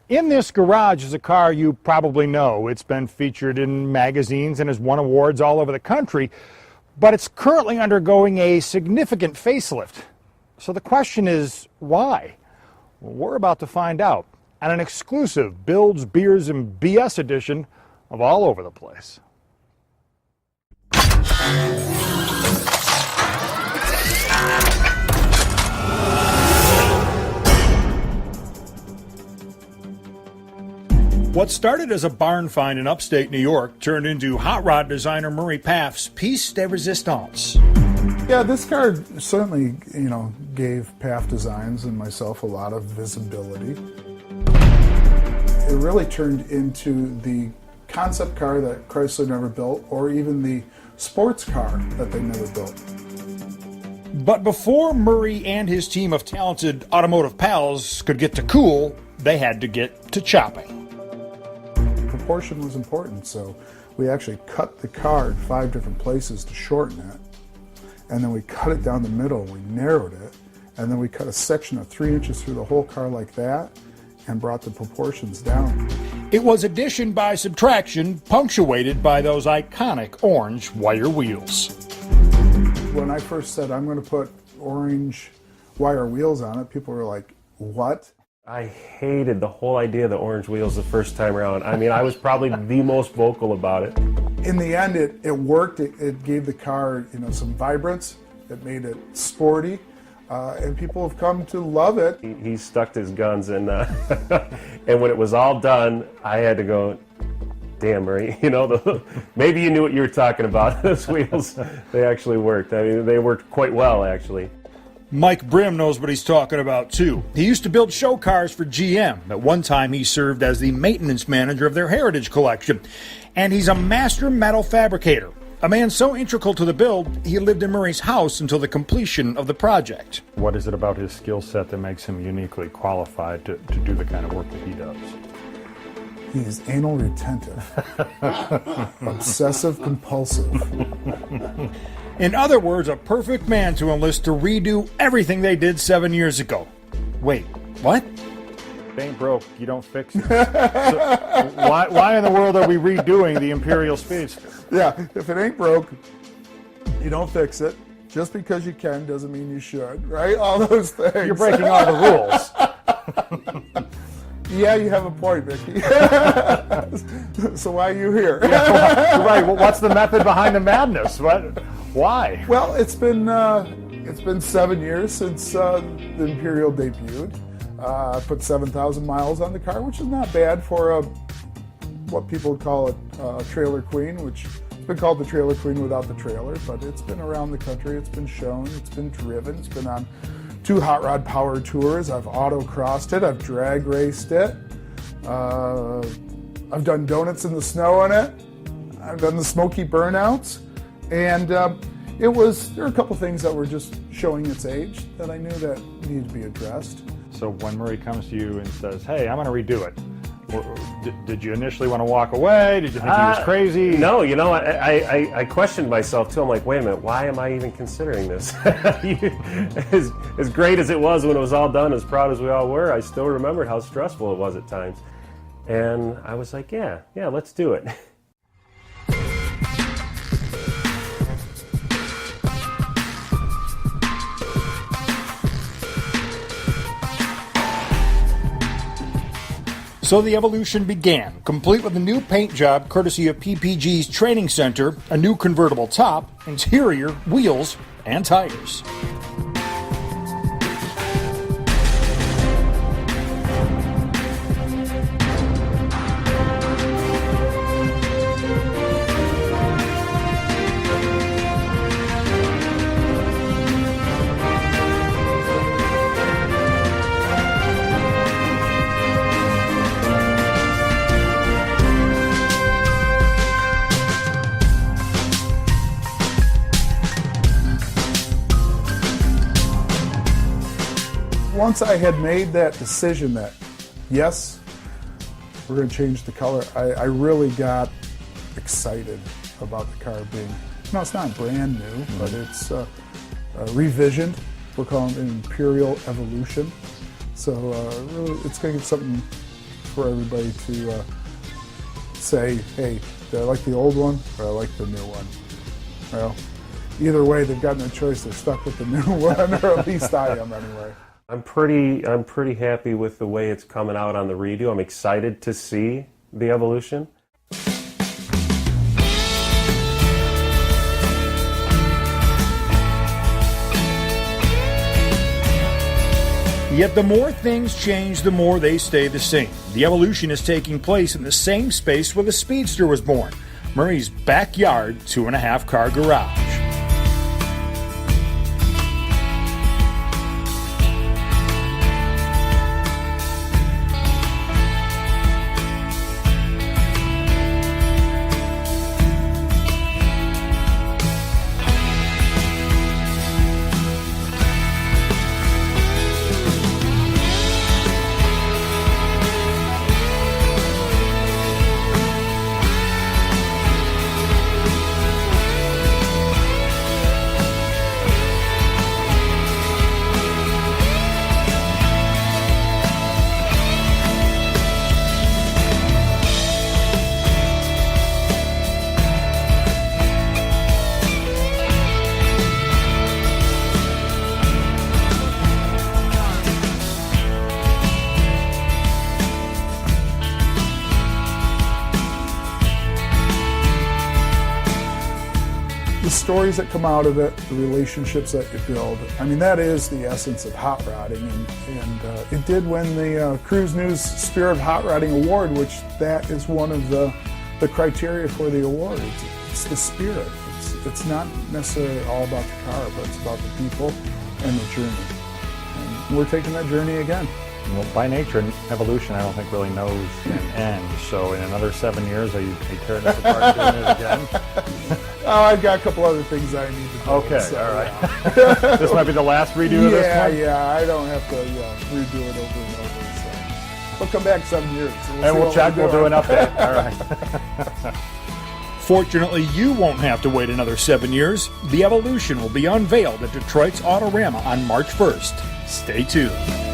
In this garage is a car you probably know. It's been featured in magazines and has won awards all over the country, but it's currently undergoing a significant facelift. So the question is, why? Well, we're about to find out on an exclusive Builds, Beers, and BS edition of All Over the Place. What started as a barn find in upstate New York turned into hot rod designer Murray Paff's piece de resistance. Yeah, this car certainly, gave Paff Designs and myself a lot of visibility. It really turned into the concept car that Chrysler never built, or even the sports car that they never built. But before Murray and his team of talented automotive pals could get to cool, they had to get to chopping. Proportion was important, so we actually cut the car in 5 different places to shorten it, and then we cut it down the middle, we narrowed it, and then we cut a section of 3 inches through the whole car like that and brought the proportions down. It was addition by subtraction, punctuated by those iconic orange wire wheels. When I first said I'm going to put orange wire wheels on it, people were like, what? I hated the whole idea of the orange wheels the first time around. I mean, I was probably the most vocal about it. In the end, it worked. It gave the car, some vibrance. It made it sporty, and people have come to love it. He stuck to his guns, and and when it was all done, I had to go, damn, Murray, maybe you knew what you were talking about. Those wheels, they actually worked. I mean, they worked quite well, actually. Mike Brim knows what he's talking about, too. He used to build show cars for GM. At one time, he served as the maintenance manager of their heritage collection. And he's a master metal fabricator. A man so integral to the build, he lived in Murray's house until the completion of the project. What is it about his skill set that makes him uniquely qualified to do the kind of work that he does? He is anal retentive, obsessive compulsive. In other words, a perfect man to enlist to redo everything they did 7 years ago. Wait, what? If it ain't broke, you don't fix it. So why in the world are we redoing the Imperial Speedster? Yeah, if it ain't broke, you don't fix it. Just because you can doesn't mean you should, right? All those things. You're breaking all the rules. Yeah, you have a point, Mickey. So why are you here? Yeah, right. Well, what's the method behind the madness? Why? Well, it's been 7 years since the Imperial debuted. I put 7,000 miles on the car, which is not bad for what people call a trailer queen, which has been called the trailer queen without the trailer, but it's been around the country, it's been shown, it's been driven, it's been on 2 hot rod power tours. I've autocrossed it, I've drag raced it, I've done donuts in the snow on it, I've done the smoky burnouts, and there were a couple things that were just showing its age that I knew that needed to be addressed. So when Murray comes to you and says, hey, I'm going to redo it, did you initially want to walk away? Did you think he was crazy? No, I questioned myself too. I'm like, wait a minute, why am I even considering this? As great as it was when it was all done, as proud as we all were, I still remembered how stressful it was at times. And I was like, yeah, let's do it. So the evolution began, complete with a new paint job courtesy of PPG's training center, a new convertible top, interior, wheels, and tires. Once I had made that decision that, yes, we're going to change the color, I really got excited about the car being, it's not brand new, but it's revisioned. We're calling it an Imperial Evolution. So really, it's going to give something for everybody to say, hey, do I like the old one or I like the new one? Well, either way, they've got no choice. They're stuck with the new one, or at least I am anyway. I'm pretty happy with the way it's coming out on the redo. I'm excited to see the evolution. Yet the more things change, the more they stay the same. The evolution is taking place in the same space where the Speedster was born, Murray's backyard 2.5 car garage. The stories that come out of it, the relationships that you build, I mean, that is the essence of hot rodding, and it did win the Cruise News Spirit of Hot Rodding Award, which that is one of the criteria for the award. It's the spirit. It's not necessarily all about the car, but it's about the people and the journey. And we're taking that journey again. Well, by nature, evolution, I don't think really knows an end. So in another 7 years, are you tearing us apart and doing it again? Oh, I've got a couple other things I need to do. Okay, so, all right. This might be the last redo of this one? Yeah, I don't have to redo it over and over. So we'll come back 7 years. And we'll check, we'll do an update. All right. Fortunately, you won't have to wait another 7 years. The evolution will be unveiled at Detroit's Autorama on March 1st. Stay tuned.